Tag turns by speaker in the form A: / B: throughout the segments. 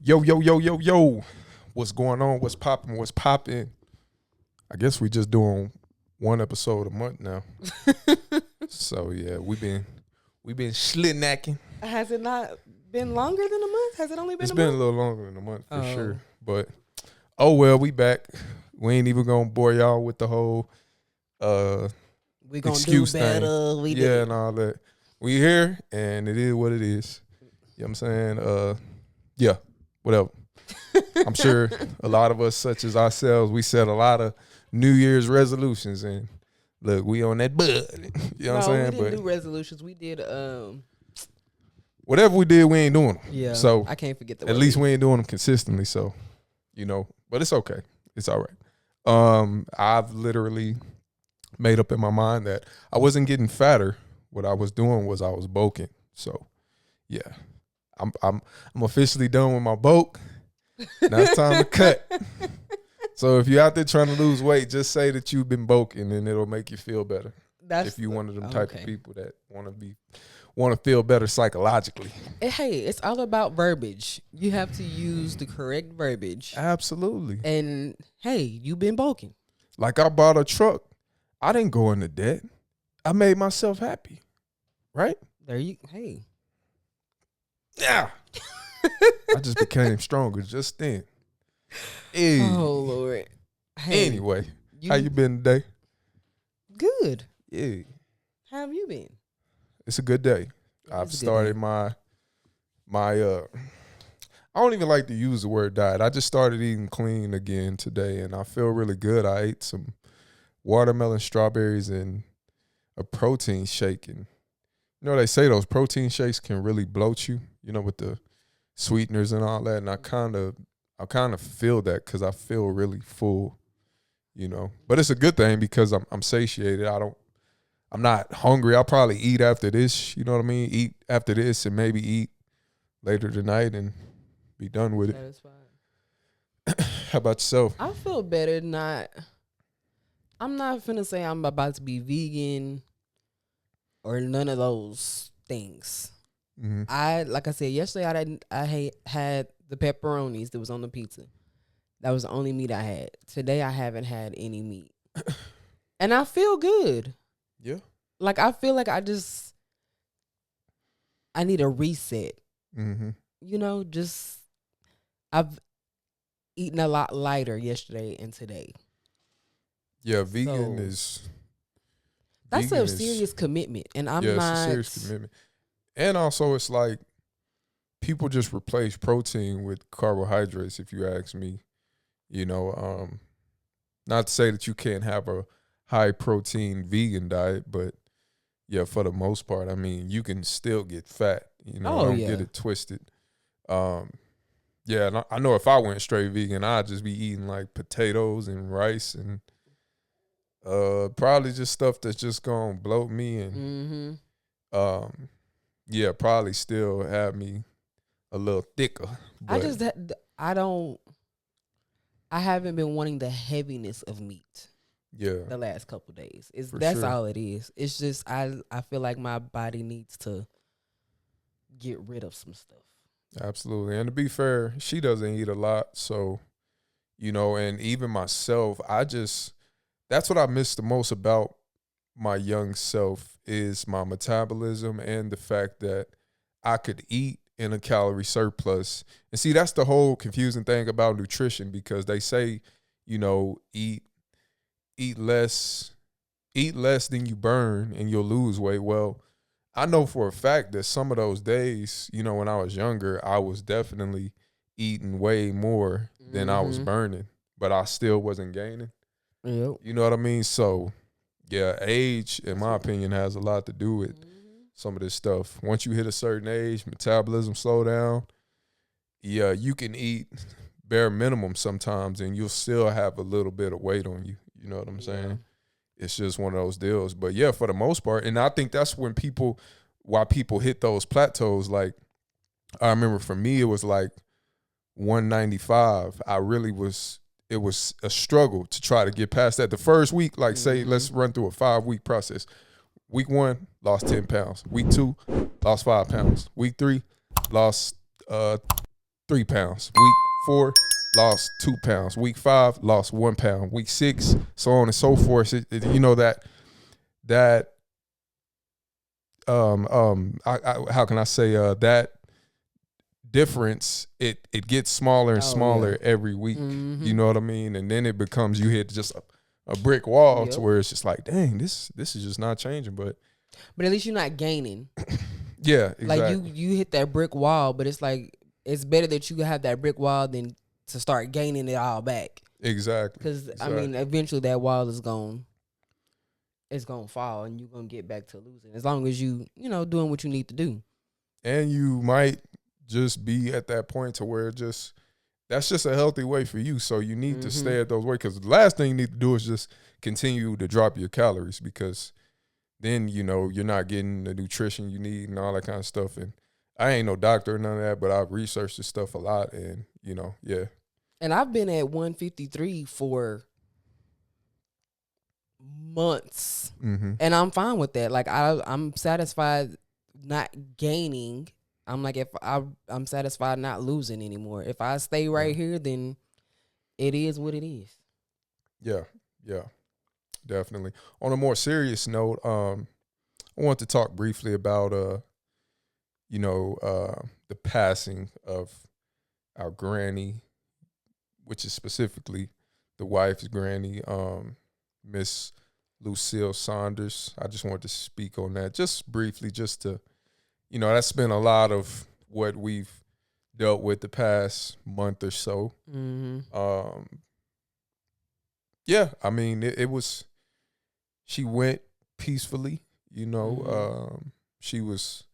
A: Yo, yo, yo, yo, yo. What's going on? What's popping? What's popping? I guess we just doing one episode a month now. So yeah, we've been schlitnacking.
B: Has it not been longer than a month? Has it only been
A: It's
B: a
A: been
B: month?
A: a little longer than a month for
B: Oh.
A: sure. But oh well, we back. We ain't even gonna bore y'all with the whole
B: We gonna
A: excuse
B: do better.
A: thing.
B: We
A: Yeah,
B: did.
A: and all that. We here and it is what it is. You know what I'm saying? Yeah, whatever. I'm sure a lot of us, such as ourselves, we set a lot of New Year's resolutions, and look, we on that bud. You know what I'm saying?
B: We didn't do resolutions. We did
A: whatever we did, we ain't doing them.
B: yeah.
A: So
B: I can't forget the
A: at
B: word.
A: least we ain't doing them consistently. So, but it's okay. It's all right. I've literally made up in my mind that I wasn't getting fatter. What I was doing was I was bulking. So, yeah, I'm officially done with my bulk. Now it's time to cut. So if you're out there trying to lose weight, just say that you've been bulking, and it'll make you feel better. If you one of them type of people that want to feel better psychologically.
B: Hey, it's all about verbiage. You have to use the correct verbiage.
A: Absolutely.
B: And hey, you've been bulking.
A: Like I bought a truck. I didn't go into debt. I made myself happy. Right?
B: Hey.
A: Yeah. I just became stronger just then. Hey.
B: Oh Lord. Hey,
A: Anyway, how you been today?
B: Good.
A: Yeah.
B: How have you been?
A: It's a good day. I've started my I don't even like to use the word diet. I just started eating clean again today, and I feel really good. I ate some watermelon, strawberries, and a protein shake. And they say those protein shakes can really bloat you, with the sweeteners and all that. And I kind of feel that because I feel really full, But it's a good thing because I'm satiated. I'm not hungry. I'll probably eat after this, you know what I mean? Eat after this and maybe eat later tonight and be done with it.
B: Satisfied.
A: How about yourself?
B: I feel better. I'm not finna say I'm about to be vegan or none of those things.
A: Mm-hmm.
B: Like I said yesterday, I had the pepperonis that was on the pizza. That was the only meat I had. Today I haven't had any meat, and I feel good.
A: Yeah.
B: Like I feel like I need a reset.
A: Mm-hmm.
B: I've eaten a lot lighter yesterday and today.
A: Yeah, vegan is.
B: That's a serious commitment, and I'm
A: not.
B: Yeah,
A: it's a serious commitment, and also it's like people just replace protein with carbohydrates. If you ask me, not to say that you can't have a high protein vegan diet, but yeah, for the most part, I mean, you can still get fat. Don't get it twisted. Yeah, and I know if I went straight vegan, I'd just be eating like potatoes and rice and probably just stuff that's just gonna bloat me and yeah, probably still have me a little thicker. But
B: I haven't been wanting the heaviness of meat.
A: Yeah,
B: the last couple of days. That's all it is. It's just I feel like my body needs to get rid of some stuff.
A: Absolutely. And to be fair, she doesn't eat a lot, so and even myself, that's what I miss the most about my young self is my metabolism and the fact that I could eat in a calorie surplus. And see, that's the whole confusing thing about nutrition because they say, eat less than you burn and you'll lose weight. Well, I know for a fact that some of those days, when I was younger, I was definitely eating way more than I was burning, but I still wasn't gaining.
B: Yep.
A: You know what I mean? So, yeah, age, in my opinion, has a lot to do with some of this stuff. Once you hit a certain age, metabolism slow down. Yeah, you can eat bare minimum sometimes and you'll still have a little bit of weight on you. You know what I'm saying? It's just one of those deals. But yeah, for the most part, and I think that's when why people hit those plateaus. Like, I remember for me, it was like 195. It was a struggle to try to get past that. The first week, like say, let's run through a 5-week process. Week 1, lost 10 pounds. Week 2, lost 5 pounds. Week 3, lost 3 pounds. Week 4, lost 2 pounds. Week 5, lost 1 pound. Week 6, so on and so forth. You know that how can I say that difference, it gets smaller and smaller every week. You know what I mean? And then it becomes, you hit just a brick wall to where it's just like, dang, this is just not changing. But
B: at least you're not gaining.
A: Yeah, exactly.
B: Like you hit that brick wall, but it's like it's better that you have that brick wall than to start gaining it all back.
A: Exactly.
B: Because I mean, eventually that wall is gonna fall, and you're gonna get back to losing as long as you doing what you need to do.
A: And you might just be at that point to where that's just a healthy way for you. So you need to stay at those weights, because the last thing you need to do is just continue to drop your calories, because then you're not getting the nutrition you need and all that kind of stuff. And I ain't no doctor or none of that, but I've researched this stuff a lot, and yeah.
B: And I've been at 153 for months, and I'm fine with that. Like I'm satisfied not gaining. I'm like, if I'm satisfied not losing anymore. If I stay right here, then it is what it is.
A: Yeah, definitely. On a more serious note, I want to talk briefly about the passing of our granny, which is specifically the wife's granny, Miss Lucille Saunders. I just wanted to speak on that just briefly, just to, that's been a lot of what we've dealt with the past month or so. Yeah, I mean, it was, she went peacefully, she was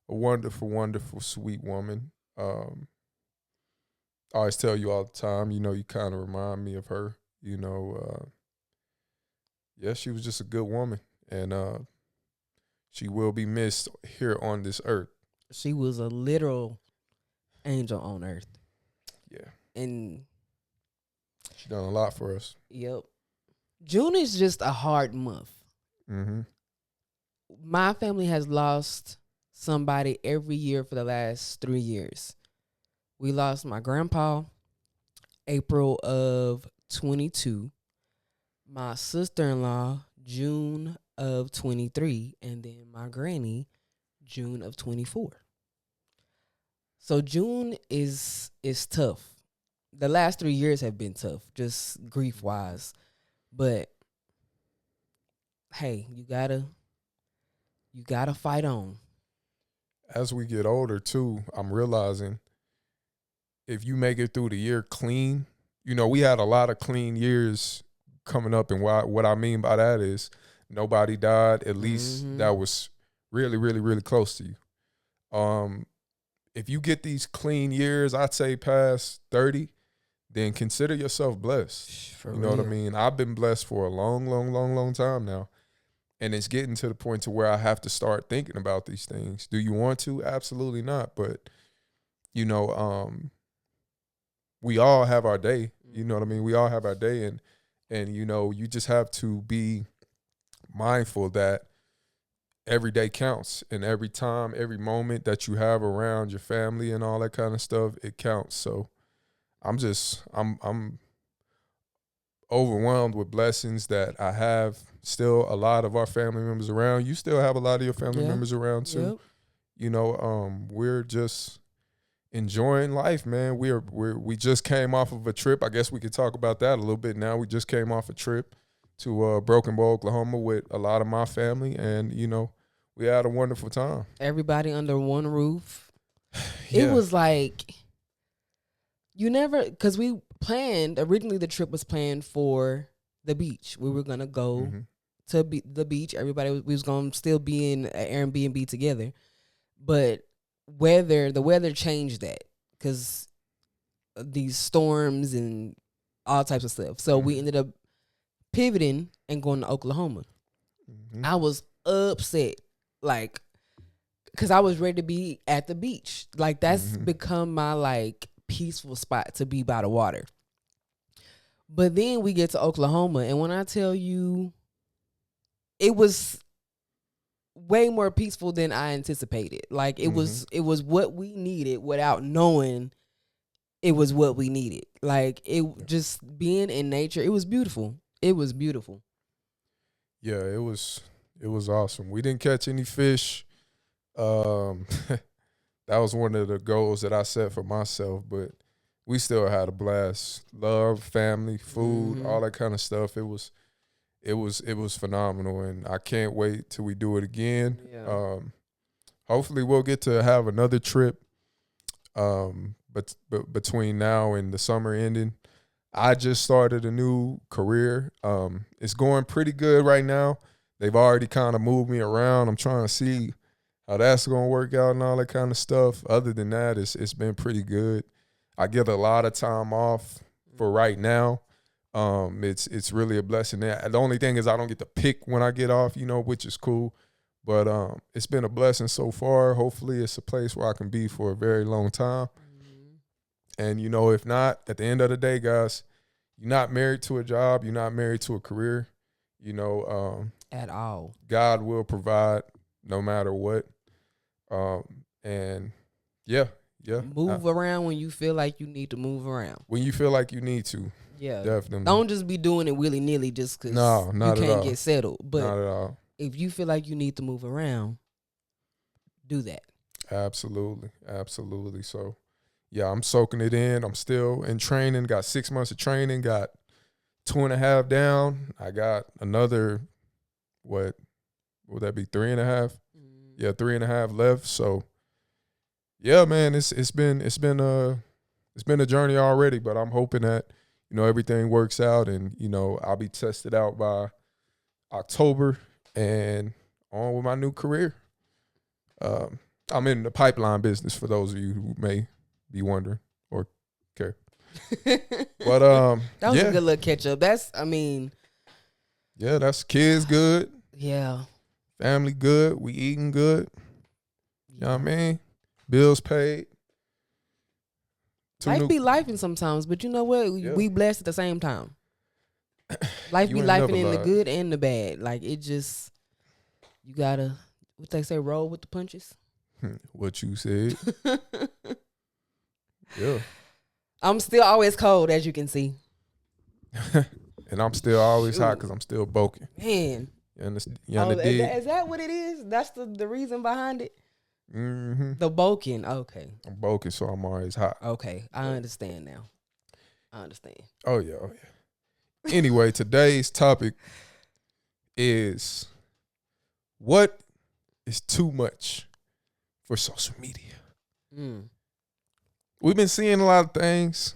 A: a wonderful, wonderful, sweet woman. I always tell you all the time, you kind of remind me of her, yeah, she was just a good woman, and she will be missed here on this earth.
B: She was a literal angel on earth.
A: Yeah.
B: And
A: she done a lot for us.
B: Yep. June is just a hard month. My family has lost somebody every year for the last 3 years. We lost my grandpa April of 22, my sister-in-law June of 23, and then my granny June of 24. So June is tough. The last 3 years have been tough, just grief-wise. But hey, you gotta fight on.
A: As we get older too, I'm realizing if you make it through the year clean, we had a lot of clean years coming up, and what I mean by that is nobody died, at least that was really, really, really close to you. If you get these clean years, I'd say past 30, then consider yourself blessed. What I mean? I've been blessed for a long, long, long, long time now. And it's getting to the point to where I have to start thinking about these things. Do you want to? Absolutely not. But, we all have our day. You know what I mean? We all have our day. And you just have to be mindful that every day counts. And every time, every moment that you have around your family and all that kind of stuff, it counts. So I'm overwhelmed with blessings that I have still a lot of our family members around. You still have a lot of your family members around too. Yep. We're just enjoying life, man. We just came off of a trip. I guess we could talk about that a little bit now. We just came off a trip to Broken Bow, Oklahoma with a lot of my family, and we had a wonderful time.
B: Everybody under one roof. It was like because we planned, originally the trip was planned for the beach. We were going to go to the beach. Everybody, we was going to still be in an Airbnb together. But the weather changed that because these storms and all types of stuff. So we ended up pivoting and going to Oklahoma. I was upset, like, because I was ready to be at the beach. Like, that's become my, like, peaceful spot to be by the water. But then we get to Oklahoma, and when I tell you, it was way more peaceful than I anticipated. Like, it was what we needed without knowing it was what we needed. Like just being in nature, it was beautiful. It was beautiful.
A: Yeah, it was awesome. We didn't catch any fish. Um, that was one of the goals that I set for myself, but we still had a blast. Love, family, food, all that kind of stuff. It was phenomenal, and I can't wait till we do it again.
B: Yeah.
A: Hopefully we'll get to have another trip. But between now and the summer ending, I just started a new career. It's going pretty good right now. They've already kind of moved me around. I'm trying to see how that's going to work out and all that kind of stuff. Other than that, it's been pretty good. I get a lot of time off for right now. It's really a blessing. The only thing is I don't get to pick when I get off, which is cool. But it's been a blessing so far. Hopefully it's a place where I can be for a very long time. And, if not, at the end of the day, guys, you're not married to a job. You're not married to a career.
B: At all.
A: God will provide no matter what. And, yeah.
B: Move around when you feel like you need to move around.
A: When you feel like you need to.
B: Yeah.
A: Definitely.
B: Don't just be doing it willy-nilly just because you can't get settled. But
A: not at all.
B: If you feel like you need to move around, do that.
A: Absolutely. So, yeah, I'm soaking it in. I'm still in training. Got 6 months of training. Got 2.5 down. I got another, what would that be, 3.5? Yeah, 3.5 left. So, yeah, man, it's been a journey already. But I'm hoping that everything works out, and I'll be tested out by October and on with my new career. I'm in the pipeline business, for those of you who may be wondering or care. But
B: that was a good little catch up.
A: Yeah, that's kids good.
B: Yeah.
A: Family good. We eating good. You know what I mean? Bills paid.
B: Life be lifing sometimes, but you know what? We blessed at the same time. Life be lifing in the good and the bad. Like, it just, you gotta, what they say, roll with the punches.
A: What you said. Yeah.
B: I'm still always cold, as you can see.
A: And I'm still always hot because I'm still boking.
B: Man.
A: Is
B: that what it is? That's the reason behind it? Mm-hmm. The boking. Okay.
A: I'm boking, so I'm always hot.
B: Okay. I understand now. I understand.
A: Oh, yeah. Anyway, today's topic is, what is too much for social media? We've been seeing a lot of things.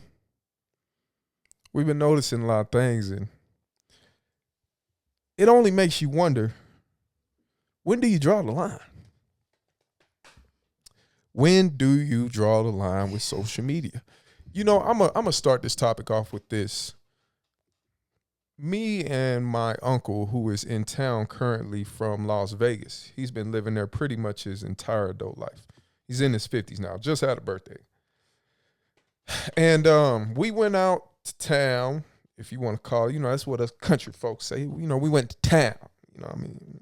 A: We've been noticing a lot of things, and it only makes you wonder, when do you draw the line? When do you draw the line with social media? I'm gonna start this topic off with this. Me and my uncle, who is in town currently from Las Vegas, he's been living there pretty much his entire adult life. He's in his 50s now, just had a birthday. And we went out to town, if you want to call it. That's what us country folks say. We went to town. I mean?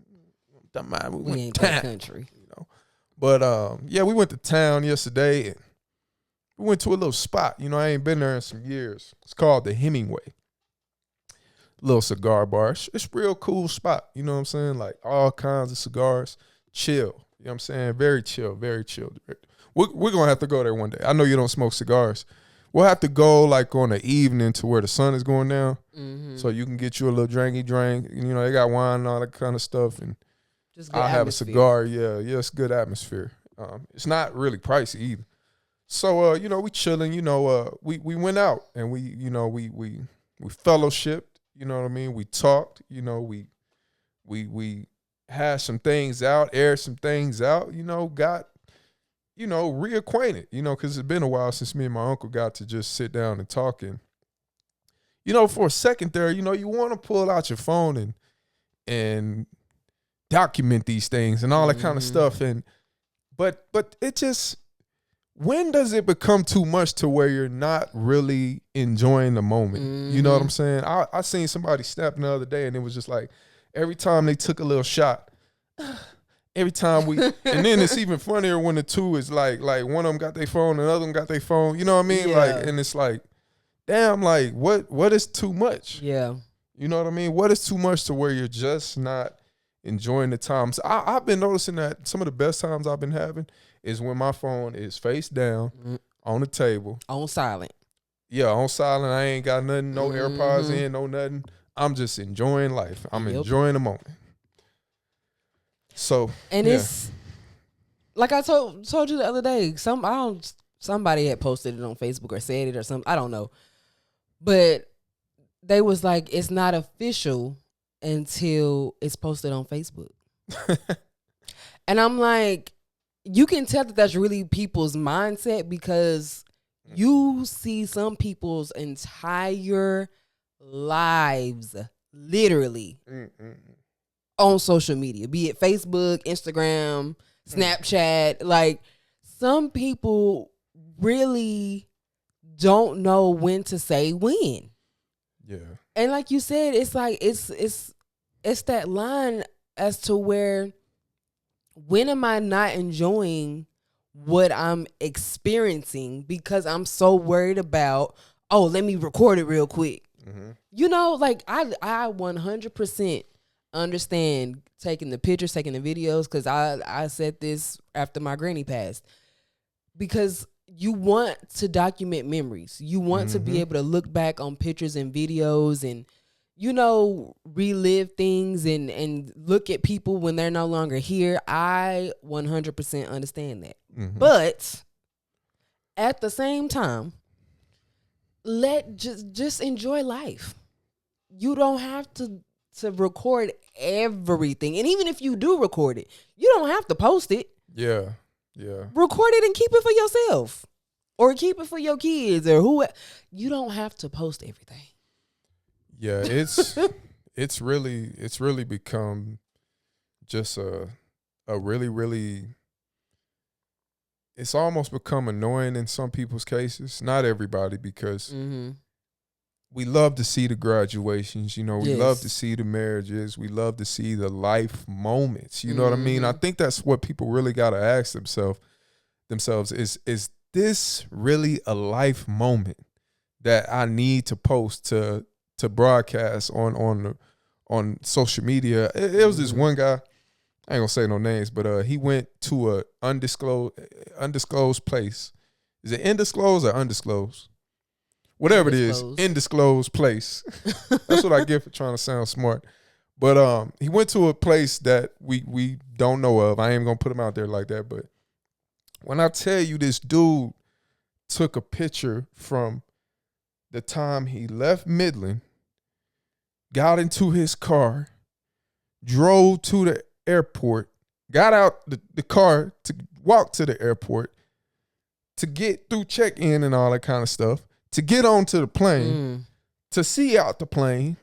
A: We
B: ain't that country.
A: But, yeah, we went to town yesterday, and we went to a little spot. I ain't been there in some years. It's called the Hemingway. Little cigar bar. It's a real cool spot. You know what I'm saying? Like, all kinds of cigars. Chill. You know what I'm saying? Very chill. Very chill. We're going to have to go there one day. I know you don't smoke cigars. We'll have to go, like, on the evening to where the sun is going down. Mm-hmm. So you can get you a little drinky drink. They got wine and all that kind of stuff. And I'll have a cigar. Yeah, it's good atmosphere. It's not really pricey either. So, we chilling. We went out and we fellowshipped. You know what I mean? We talked. We hashed some things out, aired some things out. Got reacquainted. Because it's been a while since me and my uncle got to just sit down and talk. And for a second there, you want to pull out your phone and document these things and all that kind of stuff. And but it just, when does it become too much to where you're not really enjoying the moment? You know what I'm saying? I seen somebody snap the other day, and it was just like, every time they took a little shot, every time we, and then it's even funnier when the two is like one of them got their phone and the other one got their phone. You know what I mean?
B: Yeah.
A: Like, and it's like, damn, like what is too much?
B: Yeah.
A: You know what I mean? What is too much to where you're just not enjoying the time? So I've been noticing that some of the best times I've been having is when my phone is face down on the table.
B: On silent.
A: Yeah, on silent. I ain't got nothing, no AirPods in, no nothing. I'm just enjoying life. I'm enjoying the moment. So,
B: and it's like I told you the other day. Somebody had posted it on Facebook or said it or something. I don't know, but they was like, it's not official until it's posted on Facebook. And I'm like, you can tell that that's really people's mindset because you see some people's entire lives literally on social media, be it Facebook, Instagram, Snapchat. Like, some people really don't know when to say when.
A: Yeah.
B: And like you said, it's like it's that line as to where, when am I not enjoying what I'm experiencing because I'm so worried about, oh, let me record it real quick. You know, like I 100% understand taking the pictures, taking the videos, because I said this after my granny passed, because you want to document memories. You want to be able to look back on pictures and videos and, you know, relive things and look at people when they're no longer here. I 100% understand that. But at the same time, just enjoy life. You don't have to record everything. And even if you do record it, you don't have to post it.
A: Yeah. Yeah.
B: Record it and keep it for yourself. Or keep it for your kids or who. You don't have to post everything.
A: Yeah, it's really become just a really, it's almost become annoying in some people's cases. Not everybody, because we love to see the graduations, you know, we love to see the marriages, we love to see the life moments. You know what I mean? I think that's what people really gotta ask themselves is this really a life moment that I need to post to broadcast on social media? It was this one guy, I ain't gonna say no names, but he went to a undisclosed place. Is it indisclosed or undisclosed? Whatever
B: Undisclosed.
A: it is, indisclosed place. That's what I get for trying to sound smart. But he went to a place that we don't know of. I ain't gonna put him out there like that, but when I tell you, this dude took a picture from the time he left Midland, got into his car, drove to the airport, got out the car to walk to the airport, to get through check-in and all that kind of stuff, to get onto the plane, to see out the plane,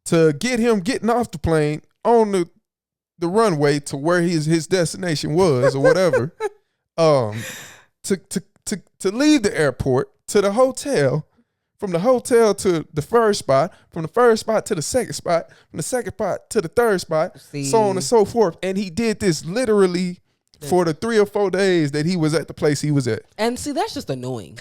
A: to get him getting off the plane on the runway to where his destination was or whatever, to leave the airport to the hotel, from the hotel to the first spot, from the first spot to the second spot, from the second spot to the third spot, so on and so forth. And he did this literally for the 3 or 4 days that he was at the place he was at.
B: And see, that's just annoying.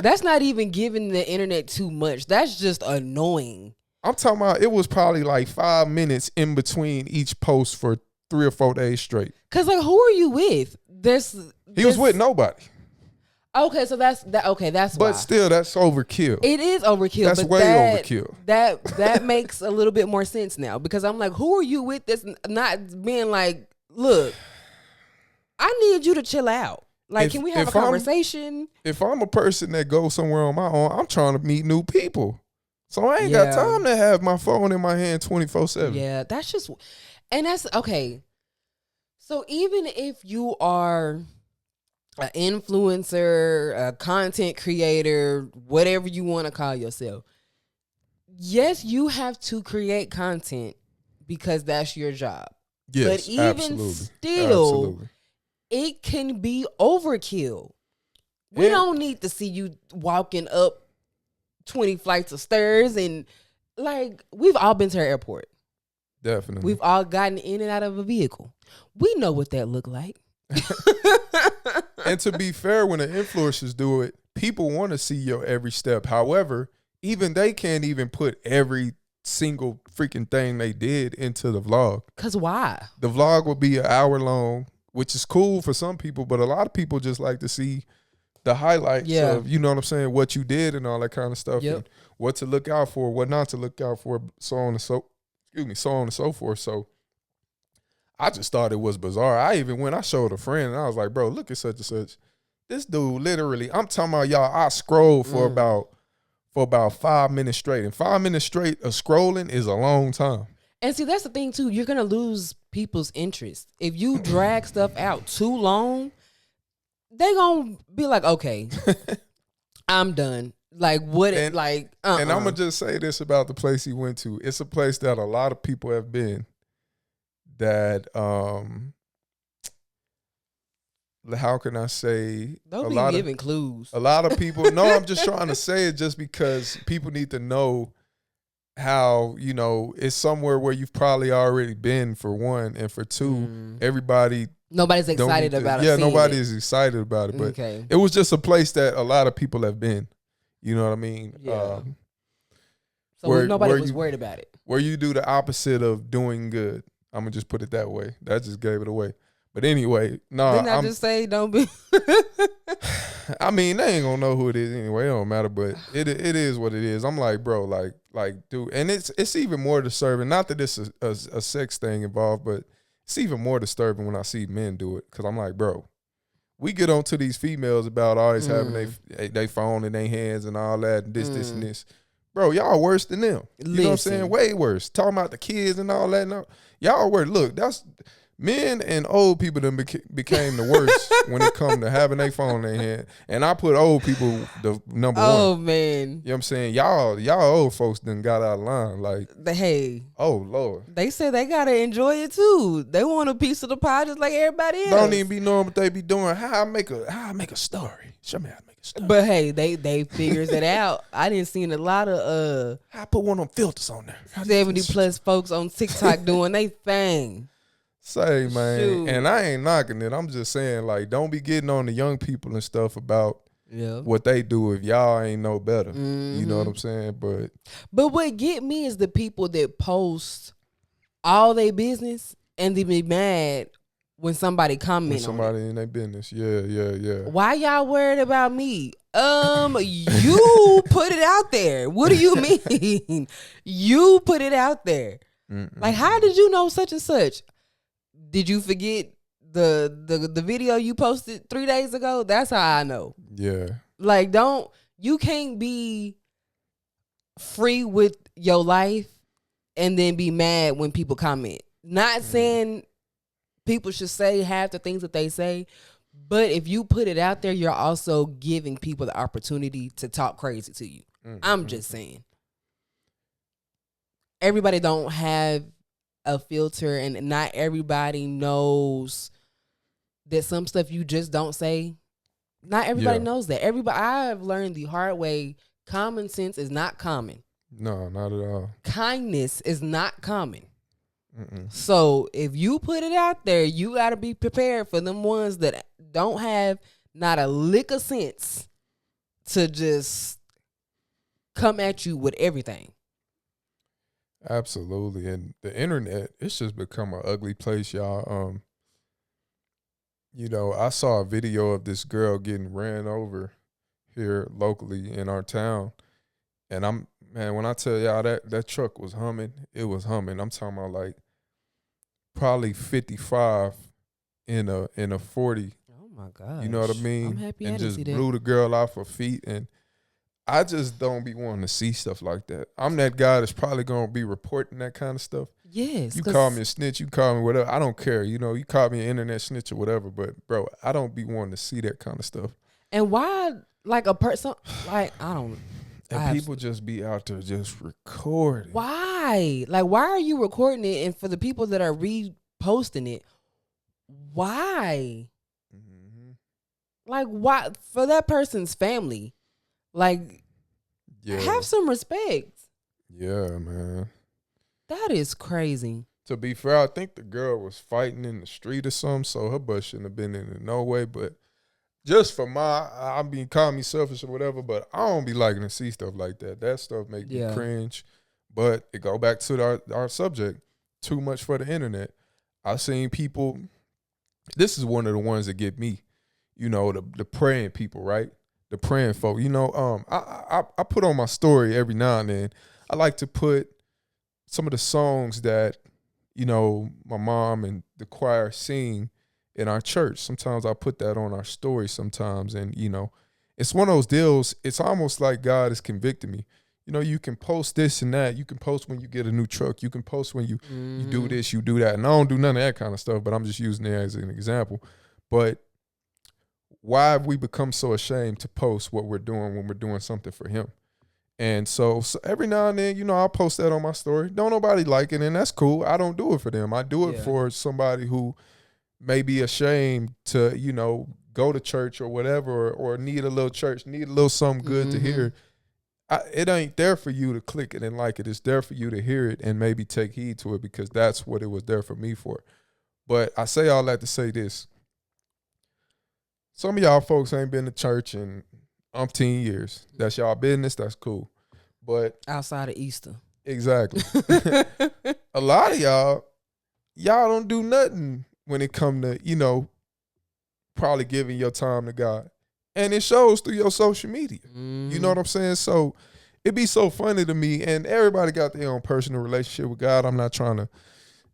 B: That's not even giving the internet too much. That's just annoying.
A: I'm talking about, it was probably like 5 minutes in between each post for 3 or 4 days straight.
B: Cause like, who are you with?
A: He was with nobody.
B: Okay, so that's that. Okay, that's
A: but
B: why.
A: Still, that's overkill.
B: It is overkill.
A: That's
B: but
A: way overkill.
B: That makes a little bit more sense now, because I'm like, who are you with? That's not being like, look, I need you to chill out. Like, can we have a conversation?
A: If I'm a person that goes somewhere on my own, I'm trying to meet new people. So I ain't got time to have my phone in my hand 24/7.
B: Yeah, that's just, and that's okay. So even if you are an influencer, a content creator, whatever you want to call yourself, yes, you have to create content because that's your job.
A: Yes,
B: but even still, it can be overkill. We don't need to see you walking up 20 flights of stairs, and like, we've all been to the airport.
A: Definitely.
B: We've all gotten in and out of a vehicle. We know what that looked like.
A: And to be fair, when the influencers do it, people want to see your every step. However, even they can't even put every single freaking thing they did into the vlog.
B: Cause why?
A: The vlog will be an hour long, which is cool for some people, but a lot of people just like to see the highlights of, you know what I'm saying, what you did and all that kind of stuff, and what to look out for, what not to look out for, so on and so forth. So I just thought it was bizarre. I showed a friend and I was like, bro, look at such and such. This dude literally, I'm talking about, y'all, I scrolled for about 5 minutes straight. And 5 minutes straight of scrolling is a long time.
B: And see, that's the thing too. You're gonna lose people's interest. If you drag stuff out too long, they gonna be like, okay, I'm done. Like what?
A: And I'm gonna just say this about the place he went to. It's a place that a lot of people have been. That how can I say?
B: Don't be giving clues.
A: A lot of people. No, I'm just trying to say it just because people need to know how, you know, it's somewhere where you've probably already been, for one, and for two, nobody's excited about it.
B: Yeah,
A: nobody is excited about it. But it was just a place that a lot of people have been. You know what I mean?
B: Yeah. So nobody was worried about it.
A: Where you do the opposite of doing good. I'm gonna just put it that way. That just gave it away. But anyway,
B: Didn't I just say don't be?
A: I mean, they ain't gonna know who it is anyway. It don't matter. But it is what it is. I'm like, bro, like, dude, and it's even more disturbing. Not that it's a sex thing involved, but it's even more disturbing when I see men do it. Because I'm like, bro, we get onto these females about always having they phone in their hands and all that, and this and this. Bro, y'all worse than them. You know what I'm saying? Way worse. Talking about the kids and all that. No, y'all worse. Look, that's men and old people that became the worst when it come to having their phone in their hand. And I put old people the number one.
B: Oh, man.
A: You know what I'm saying? Y'all old folks done got out of line. Like, oh, Lord.
B: They say they got to enjoy it, too. They want a piece of the pie just like everybody else.
A: Don't even be knowing what they be doing. How I make a story. Show me how to make a story.
B: But, hey, they figures it out. I didn't see a lot of
A: I put one of them filters on there.
B: 70-plus folks on TikTok doing they thing.
A: Say, man, shoot. And I ain't knocking it. I'm just saying, like, don't be getting on the young people and stuff about what they do if y'all ain't know better. You know what I'm saying?
B: But what get me is the people that post all their business and they be mad when somebody comments on it.
A: In their business. Yeah.
B: Why y'all worried about me? You put it out there. What do you mean? You put it out there. Like, how did you know such and such? Did you forget the video you posted 3 days ago? That's how I know.
A: Yeah.
B: Like, you can't be free with your life and then be mad when people comment. Not saying people should say half the things that they say, but if you put it out there, you're also giving people the opportunity to talk crazy to you. I'm just saying. Everybody don't have a filter, and not everybody knows that some stuff you just don't say. Not everybody knows that. I've learned the hard way. Common sense is not common.
A: No, not at all.
B: Kindness is not common. So if you put it out there, you got to be prepared for them ones that don't have not a lick of sense to just come at you with everything.
A: Absolutely. And the internet, it's just become an ugly place, y'all. You know, I saw a video of this girl getting ran over here locally in our town. And when I tell y'all that truck was humming, it was humming. I'm talking about like probably 55 in a 40.
B: Oh my God.
A: You know what I mean?
B: I'm happy
A: and
B: I didn't
A: just
B: see that.
A: blew the girl off her feet. And I just don't be wanting to see stuff like that. I'm that guy that's probably going to be reporting that kind of stuff.
B: Yes.
A: You call me a snitch, you call me whatever. I don't care. You know, you call me an internet snitch or whatever. But, bro, I don't be wanting to see that kind of stuff.
B: And why, like, a person, like, I don't.
A: And people just be out there just recording.
B: Why? Like, why are you recording it? And for the people that are reposting it, why? Like, why? For that person's family. Like, have some respect.
A: Yeah, man.
B: That is crazy.
A: To be fair, I think the girl was fighting in the street or something, so her butt shouldn't have been in it no way. But just for I mean, call me selfish or whatever, but I don't be liking to see stuff like that. That stuff make me cringe. But it go back to our subject, too much for the internet. I've seen people, this is one of the ones that get me, you know, the praying people, right? The praying folk. You know, I put on my story every now and then. I like to put some of the songs that, you know, my mom and the choir sing in our church. Sometimes I put that on our story sometimes. And, you know, it's one of those deals. It's almost like God is convicting me. You know, you can post this and that. You can post when you get a new truck. You can post when you do this, you do that. And I don't do none of that kind of stuff, but I'm just using it as an example. But why have we become so ashamed to post what we're doing when we're doing something for him? And so every now and then, you know, I'll post that on my story. Don't nobody like it, and that's cool. I don't do it for them. I do it for somebody who may be ashamed to, you know, go to church or whatever, or need a little church, need a little something good to hear. It ain't there for you to click it and like it. It's there for you to hear it and maybe take heed to it, because that's what it was there for me for. But I say all that to say this. Some of y'all folks ain't been to church in umpteen years. That's y'all business. That's cool. But
B: outside of Easter.
A: Exactly. A lot of y'all don't do nothing when it come to, you know, probably giving your time to God. And it shows through your social media. You know what I'm saying? So it be so funny to me, and everybody got their own personal relationship with God. I'm not trying to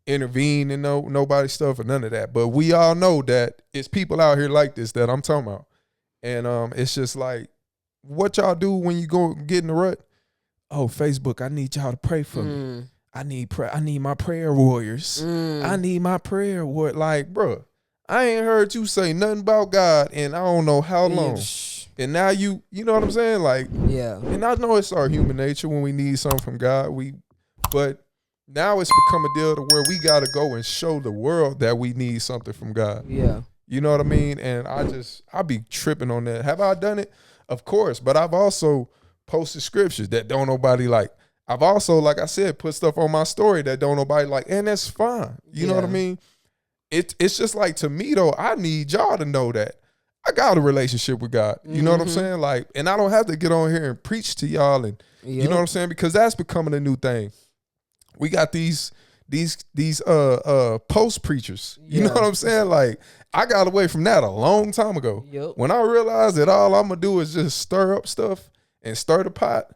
A: intervene in nobody's stuff or none of that. But we all know that it's people out here like this that I'm talking about. And it's just like, what y'all do when you go get in the rut? Oh, Facebook, I need y'all to pray for me. I need my prayer warriors. I need my prayer warrior. Like, bro, I ain't heard you say nothing about God in I don't know how long. And now you know what I'm saying? Like, and I know it's our human nature when we need something from God. But now it's become a deal to where we got to go and show the world that we need something from God.
B: Yeah.
A: You know what I mean? And I be tripping on that. Have I done it? Of course. But I've also posted scriptures that don't nobody like. I've also, like I said, put stuff on my story that don't nobody like. And that's fine. You know what I mean? It's just like, to me though, I need y'all to know that I got a relationship with God. You know what I'm saying? Like, and I don't have to get on here and preach to y'all, and you know what I'm saying? Because that's becoming a new thing. We got these post preachers. You know what I'm saying? Like, I got away from that a long time ago. When I realized that all I'm gonna do is just stir up stuff and stir the pot.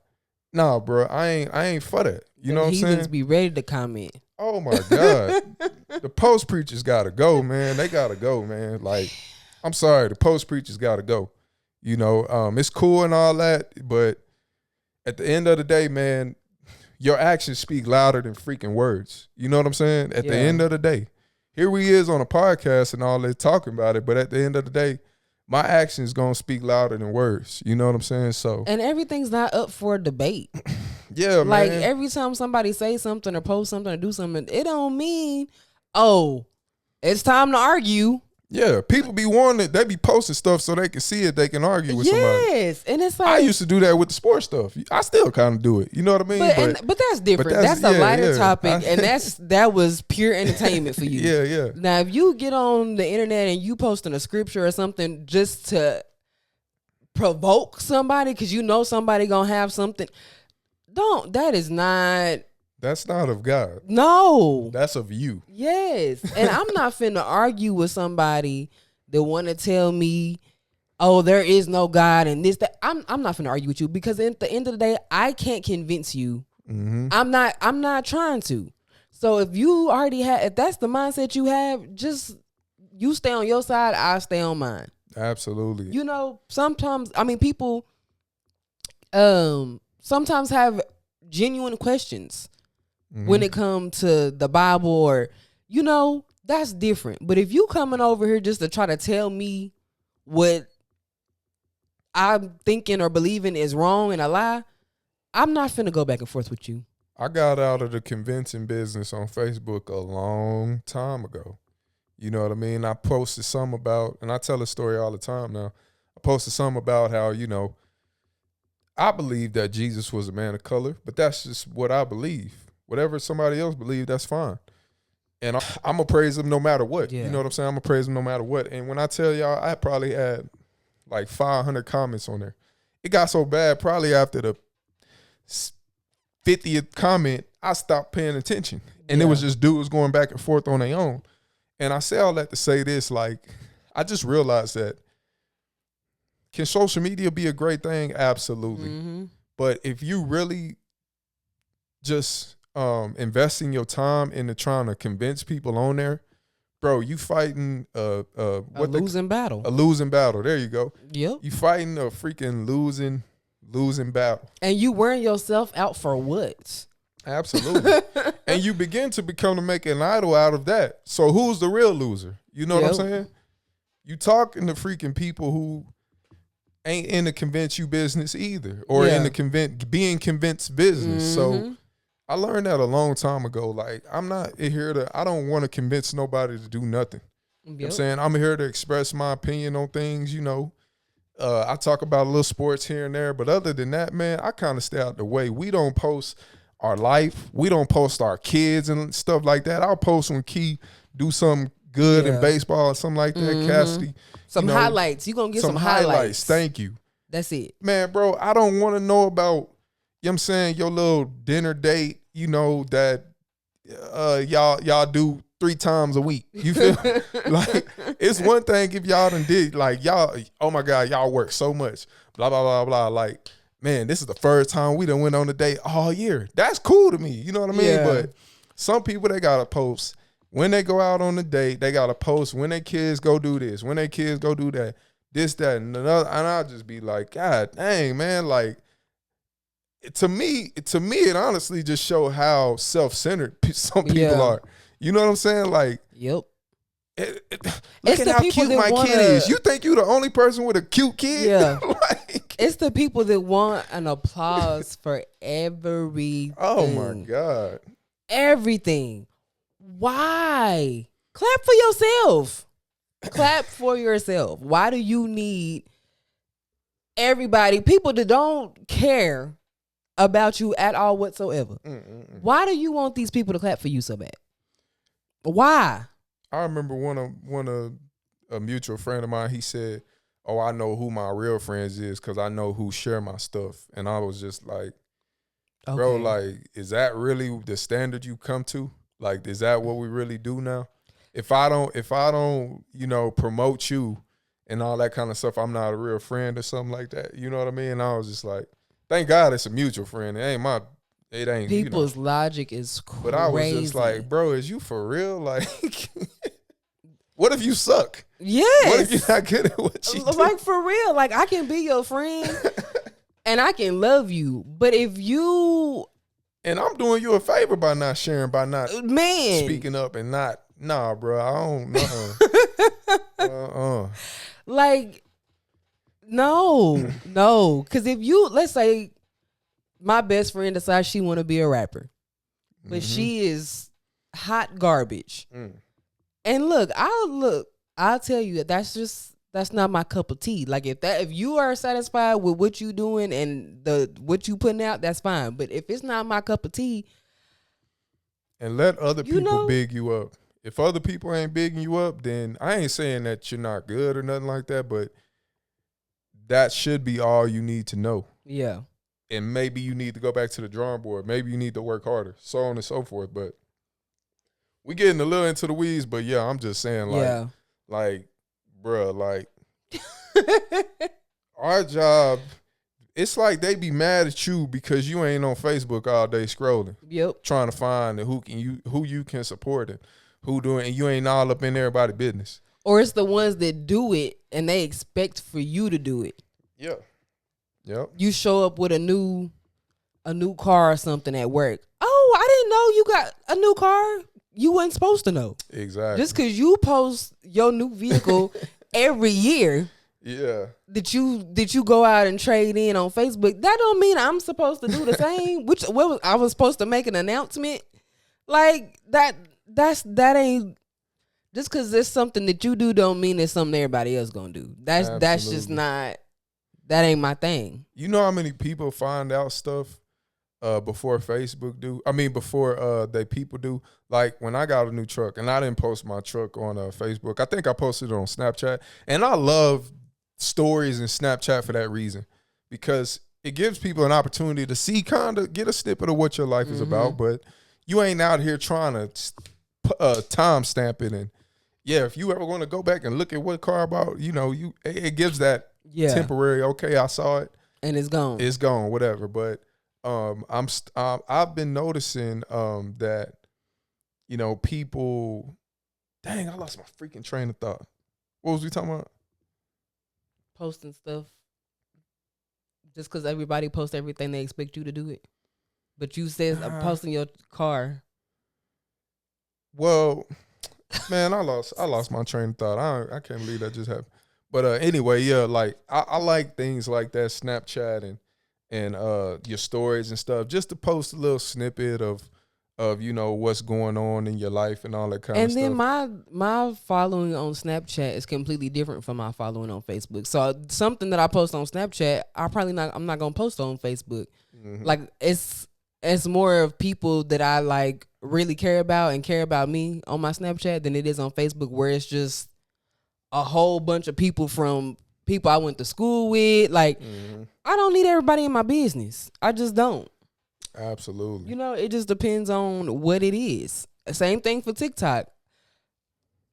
A: Nah, bro, I ain't for that. You know what I'm saying?
B: Heathens be ready to comment.
A: Oh my God. The post preachers gotta go, man. They gotta go, man. Like, I'm sorry, the post preachers gotta go. You know, it's cool and all that, but at the end of the day, man, your actions speak louder than freaking words. You know what I'm saying? At the end of the day, here we is on a podcast and all that talking about it, but at the end of the day, my actions gonna speak louder than words. You know what I'm saying? So,
B: and everything's not up for debate.
A: Yeah,
B: like,
A: man.
B: every time somebody say something or post something or do something, it don't mean, oh, it's time to argue.
A: Yeah, people be wanting it. They be posting stuff so they can see it. They can argue with somebody.
B: Yes, and it's like,
A: I used to do that with the sports stuff. I still kind of do it. You know what I mean?
B: But that's different. That's a lighter topic, and that was pure entertainment for you.
A: Yeah.
B: Now, if you get on the internet and you posting a scripture or something just to provoke somebody because you know somebody gonna have something, that is not.
A: That's not of God.
B: No.
A: That's of you.
B: Yes. And I'm not finna argue with somebody that want to tell me, oh, there is no God and this, that. I'm not finna argue with you, because at the end of the day, I can't convince you. I'm not trying to. So if you already if that's the mindset you have, just you stay on your side, I'll stay on mine.
A: Absolutely.
B: You know, sometimes, I mean, people sometimes have genuine questions when it comes to the Bible, or, you know, that's different. But if you coming over here just to try to tell me what I'm thinking or believing is wrong and a lie, I'm not finna go back and forth with you.
A: I got out of the convincing business on Facebook a long time ago. You know what I mean? I posted some about, and I tell a story all the time now. I posted some about how, you know, I believe that Jesus was a man of color, but that's just what I believe. Whatever somebody else believes, that's fine. And I'm going to praise them no matter what.
B: Yeah.
A: You know what I'm saying? I'm going to praise them no matter what. And when I tell y'all, I probably had like 500 comments on there. It got so bad probably after the 50th comment, I stopped paying attention. And it was just dudes going back and forth on their own. And I say all that to say this, like, I just realized that, can social media be a great thing? Absolutely.
B: Mm-hmm.
A: But if you really just investing your time into trying to convince people on there, bro, you fighting a
B: losing battle.
A: A losing battle. There you go.
B: Yep.
A: You fighting a freaking losing battle.
B: And you wearing yourself out for what?
A: Absolutely. And you begin to make an idol out of that. So who's the real loser? You know what I'm saying? You talking to freaking people who ain't in the convince you business either, or in the being convinced business.
B: Mm-hmm.
A: So I learned that a long time ago. Like, I'm not here I don't want to convince nobody to do nothing. You know what I'm saying? I'm here to express my opinion on things, you know. I talk about a little sports here and there, but other than that, man, I kind of stay out the way. We don't post our life. We don't post our kids and stuff like that. I'll post when Key do something good in baseball or something like that. Cassidy.
B: Some highlights. You going to get some highlights.
A: Thank you.
B: That's it.
A: Man, bro, I don't want to know about, you know what I'm saying, your little dinner date, you know, that y'all do 3 times a week. You feel like, it's one thing if y'all done did, like, y'all, oh my God, y'all work so much, blah, blah, blah, blah. Like, man, this is the first time we done went on a date all year. That's cool to me. You know what I mean?
B: Yeah.
A: But some people, they got to post when they go out on the date. They got to post when their kids go do this, when their kids go do that, this, that, and another. And I'll just be like, God dang, man. Like, to me, it honestly just show how self-centered some people are. You know what I'm saying? Like,
B: yep.
A: Look at how cute my kid is. You think you the only person with a cute kid?
B: Yeah.
A: Like,
B: it's the people that want an applause for everything.
A: Oh my God.
B: Everything. Why? Clap for yourself. Clap for yourself. Why do you need everybody, people that don't care about you at all whatsoever? Why do you want these people to clap for you so bad? Why?
A: I remember one of a mutual friend of mine, he said, oh, I know who my real friends is because I know who share my stuff. And I was just like, bro, like, is that really the standard you come to? Like, is that what we really do now? If I don't, you know, promote you and all that kind of stuff, I'm not a real friend or something like that. You know what I mean? And I was just like, thank God it's a mutual friend. It ain't
B: people's
A: you know.
B: logic is crazy.
A: But I was just like, bro, is you for real? Like, what if you suck?
B: Yes.
A: What if you're not good at what you do?
B: Like, for real. Like, I can be your friend and I can love you. But if you...
A: And I'm doing you a favor by not sharing, by not speaking up and not, nah, bro, I don't,
B: Like, no. Because if you, let's say, my best friend decides she want to be a rapper, but she is hot garbage. And I'll tell you that's not my cup of tea. Like, if you are satisfied with what you doing and what you putting out, that's fine. But if it's not my cup of tea,
A: and let other people big you up. If other people ain't bigging you up, then I ain't saying that you're not good or nothing like that, but that should be all you need to know.
B: Yeah.
A: And maybe you need to go back to the drawing board. Maybe you need to work harder, so on and so forth. But we getting a little into the weeds, but yeah, I'm just saying, like, bruh, like, our job, it's like they be mad at you because you ain't on Facebook all day scrolling.
B: Yep.
A: Trying to find who you can support and who doing, and you ain't all up in everybody's business.
B: Or it's the ones that do it and they expect for you to do it.
A: Yeah. Yep.
B: You show up with a new car or something at work. Oh, I didn't know you got a new car. You wasn't supposed to know.
A: Exactly.
B: Just because you post your new vehicle every year.
A: Yeah.
B: That you go out and trade in on Facebook, that don't mean I'm supposed to do the same. I was supposed to make an announcement. Like, that ain't, just because it's something that you do don't mean it's something everybody else gonna do. That's just not, that ain't my thing.
A: You know how many people find out stuff before Facebook do. I mean, before they people do. Like when I got a new truck, and I didn't post my truck on Facebook. I think I posted it on Snapchat, and I love stories and Snapchat for that reason, because it gives people an opportunity to see, kind of get a snippet of what your life is about. But you ain't out here trying to time stamp it. And yeah, if you ever want to go back and look at what car about, it gives that temporary. Okay, I saw it,
B: and it's gone.
A: It's gone, whatever. But I've been noticing that people. Dang, I lost my freaking train of thought. What was we talking about?
B: Posting stuff. Just because everybody posts everything, they expect you to do it. But you said posting your car.
A: Well, man, I lost my train of thought. I can't believe that just happened. But anyway, yeah, like I like things like that, Snapchat and your stories and stuff, just to post a little snippet of what's going on in your life and all that kind of stuff.
B: And then my following on Snapchat is completely different from my following on Facebook. So something that I post on Snapchat, I'm not gonna post on Facebook. Like it's more of people that I like really care about and care about me on my Snapchat than it is on Facebook, where it's just a whole bunch of people from people I went to school with. Like I don't need everybody in my business. I just don't.
A: Absolutely.
B: It just depends on what it is. Same thing for TikTok.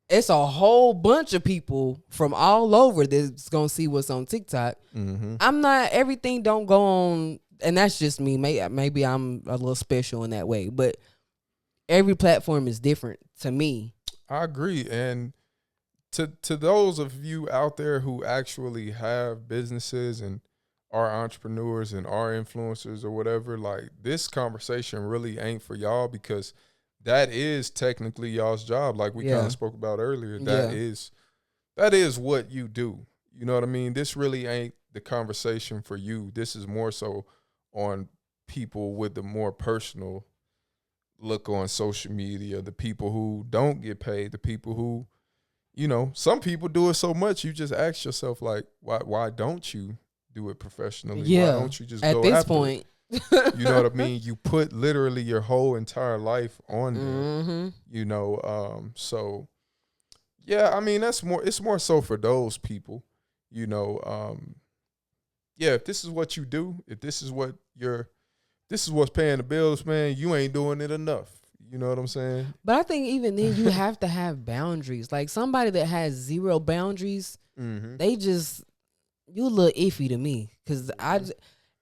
B: It's a whole bunch of people from all over that's going to see what's on TikTok. Everything don't go on, and that's just me. Maybe I'm a little special in that way, but every platform is different to me.
A: I agree. And to those of you out there who actually have businesses and are entrepreneurs and are influencers or whatever, like this conversation really ain't for y'all, because that is technically y'all's job. Like we kind of spoke about earlier, that is what you do. You know what I mean? This really ain't the conversation for you. This is more so on people with the more personal look on social media, the people who don't get paid, the people who, some people do it so much you just ask yourself, like, why don't you do it professionally?
B: Yeah.
A: Why don't you just
B: at
A: go
B: this
A: after
B: point?
A: You know what I mean? You put literally your whole entire life on there. So yeah, I mean it's more so for those people, if this is what you do, if this is what's paying the bills, man, you ain't doing it enough. You know what I'm saying?
B: But I think even then you have to have boundaries. Like somebody that has zero boundaries, you a little iffy to me, because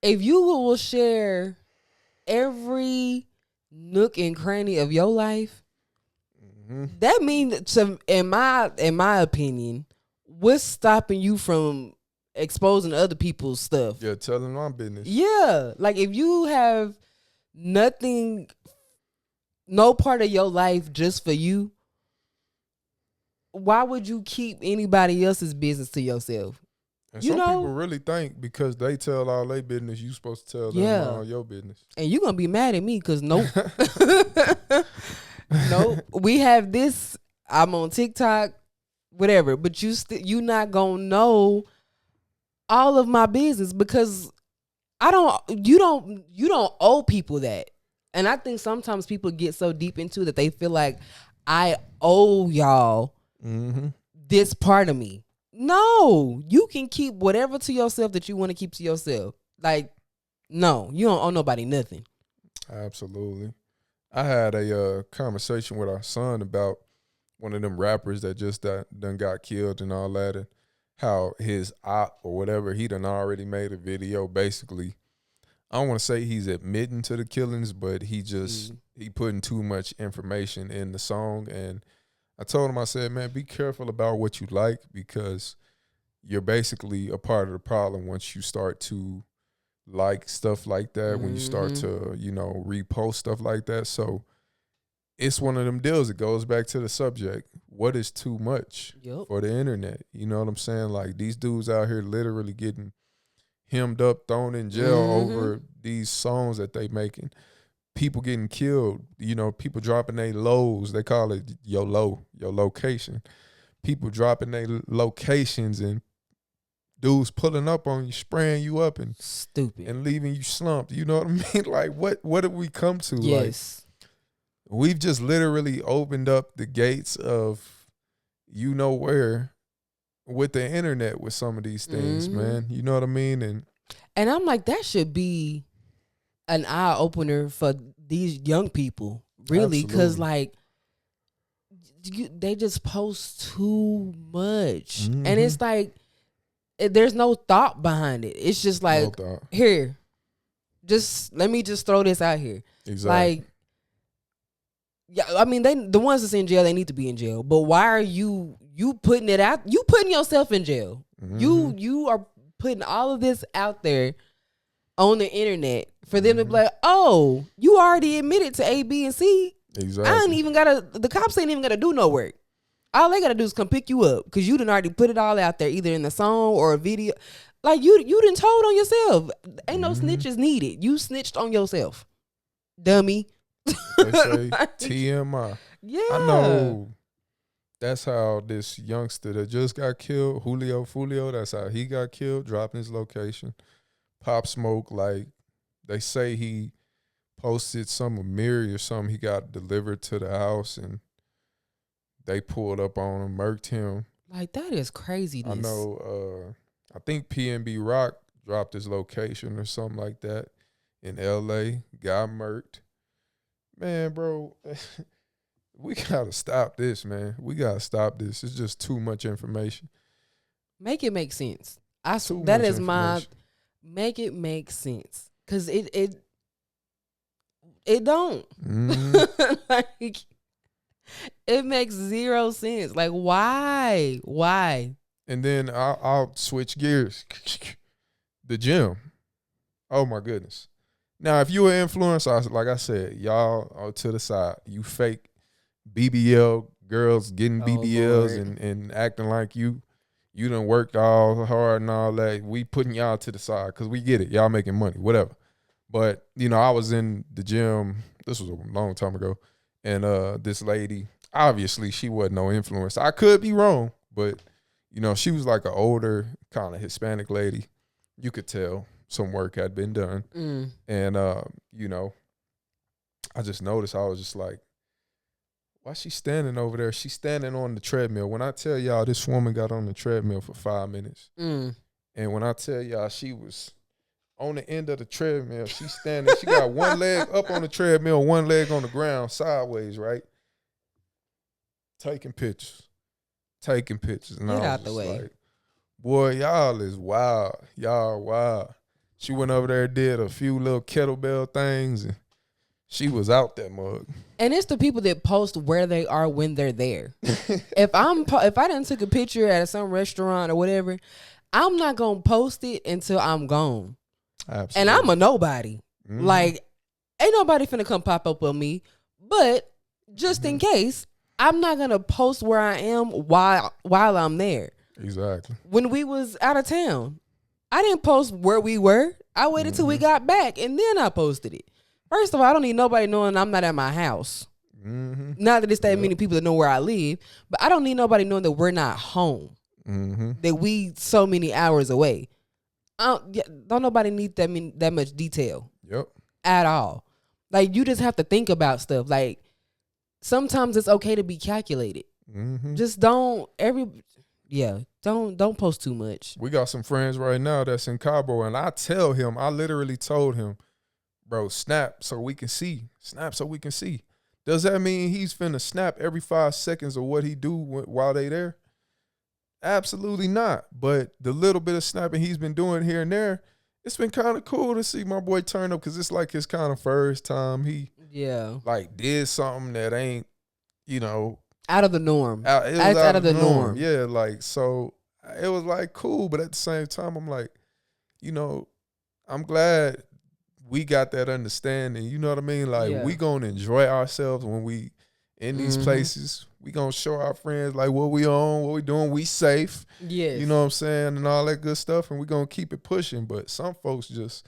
B: if you will share every nook and cranny of your life, that means, in my opinion, what's stopping you from exposing other people's stuff?
A: Yeah, telling my business.
B: Yeah, like if you have no part of your life just for you, why would you keep anybody else's business to yourself?
A: And some people really think because they tell all their business, you supposed to tell them all your business.
B: And you're going to be mad at me because nope. Nope. We have this. I'm on TikTok, whatever. But you not going to know all of my business, because you don't owe people that. And I think sometimes people get so deep into it that they feel like I owe y'all this part of me. No, you can keep whatever to yourself that you want to keep to yourself. Like, no, you don't owe nobody nothing.
A: Absolutely. I had a conversation with our son about one of them rappers that just done got killed and all that, and how his op or whatever, he done already made a video basically. I don't want to say he's admitting to the killings, but he putting too much information in the song. And I told him, I said, man, be careful about what you like, because you're basically a part of the problem once you start to like stuff like that, when you start to, repost stuff like that. So it's one of them deals. It goes back to the subject. What is too much for the internet? You know what I'm saying? Like, these dudes out here literally getting hemmed up, thrown in jail over these songs that they making. People getting killed, people dropping their lows. They call it your location. People dropping their locations and dudes pulling up on you, spraying you up and
B: Stupid.
A: and leaving you slumped. You know what I mean? Like what did we come to?
B: Yes.
A: Like we've just literally opened up the gates of you know where with the internet with some of these things, man. You know what I mean?
B: And I'm like, that should be an eye opener for these young people, really, because like they just post too much, and it's like there's no thought behind it. It's just like, here, just let me just throw this out here.
A: Exactly.
B: Like, yeah, I mean, the ones that's in jail, they need to be in jail. But why are you putting it out? You putting yourself in jail. You are putting all of this out there on the internet for them to be like, oh, you already admitted to A, B, and C.
A: Exactly.
B: I ain't even the cops ain't even gotta do no work. All they gotta do is come pick you up because you done already put it all out there, either in the song or a video. Like you done told on yourself. Ain't no snitches needed. You snitched on yourself, dummy.
A: They say T.M.I.
B: Yeah.
A: I know that's how this youngster that just got killed, Julio Fulio, that's how he got killed, dropping his location. Pop Smoke, like they say he posted some Amiri or something he got delivered to the house and they pulled up on him, murked him.
B: Like that is craziness.
A: I know I think PNB Rock dropped his location or something like that in LA, got murked. Man, bro, we gotta stop this, man. We gotta stop this. It's just too much information.
B: Make it make sense. Make it make sense. Cause it don't. Like it makes zero sense. Like why?
A: And then I'll switch gears. The gym. Oh my goodness. Now, if you an influencer, like I said, y'all are to the side. You fake BBL girls getting BBLs and acting like you done worked all hard and all that. We putting y'all to the side because we get it. Y'all making money, whatever. But, you know, I was in the gym. This was a long time ago. And this lady, obviously, she wasn't no influencer. I could be wrong, but, you know, she was like an older kind of Hispanic lady. You could tell some work had been done. And, you know, I just noticed, I was just like, why she standing over there? She's standing on the treadmill. When I tell y'all this woman got on the treadmill for 5 minutes. And when I tell y'all she was on the end of the treadmill, she's standing, she got one leg up on the treadmill, one leg on the ground, sideways, right? Taking pictures. And
B: Get
A: I
B: out
A: was
B: the way.
A: like, boy, y'all is wild. Y'all wild. She went over there, did a few little kettlebell things, and she was out that mug.
B: And it's the people that post where they are when they're there. If I done took a picture at some restaurant or whatever, I'm not gonna post it until I'm gone. Absolutely. And I'm a nobody. Like, ain't nobody finna come pop up on me. But just in case, I'm not gonna post where I am while I'm there.
A: Exactly.
B: When we was out of town, I didn't post where we were. I waited till we got back and then I posted it. First of all, I don't need nobody knowing I'm not at my house. Not that it's that many people that know where I live, but I don't need nobody knowing that we're not home. That we so many hours away. Don't nobody need that much detail. At all. Like you just have to think about stuff. Like sometimes it's okay to be calculated. Just don't post too much.
A: We got some friends right now that's in Cabo, and I literally told him, bro, snap so we can see. Snap so we can see. Does that mean he's finna snap every 5 seconds of what he do while they there? Absolutely not. But the little bit of snapping he's been doing here and there, it's been kind of cool to see my boy turn up because it's like his kind of first time he like did something that ain't, you know,
B: out of the norm.
A: Out of the norm. Yeah, like, so it was like cool, but at the same time, I'm like, you know, I'm glad we got that understanding. You know what I mean? Like, we gonna enjoy ourselves when we in these places. We gonna show our friends like what we on, what we doing, we safe.
B: Yes.
A: You know what I'm saying? And all that good stuff, and we gonna keep it pushing. But some folks just,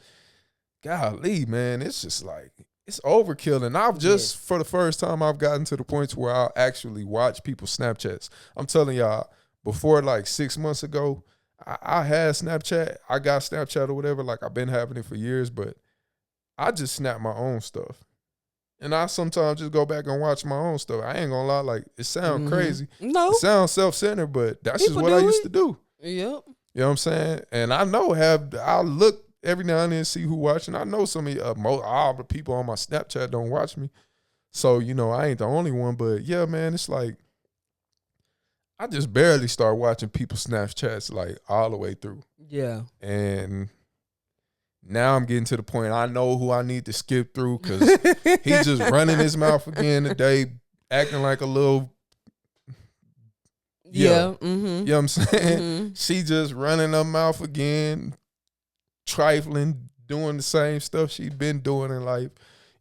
A: golly, man, it's just like, it's overkill. And I've just, for the first time, I've gotten to the point where I'll actually watch people's Snapchats. I'm telling y'all, before like 6 months ago, I had Snapchat. I got Snapchat or whatever. Like I've been having it for years, but I just snap my own stuff. And I sometimes just go back and watch my own stuff. I ain't gonna lie, like it sounds crazy.
B: No.
A: It sounds self-centered, but that's
B: People
A: just what I used to do.
B: Yep.
A: You know what I'm saying? And I know I look every now and then, see who watching. I know some of all the people on my Snapchat don't watch me. So, you know, I ain't the only one. But yeah, man, it's like I just barely start watching people's Snapchats like all the way through.
B: Yeah.
A: And now I'm getting to the point I know who I need to skip through because he's just running his mouth again today, acting like a little.
B: Yeah.
A: You know what I'm saying? She just running her mouth again, trifling, doing the same stuff she's been doing in life.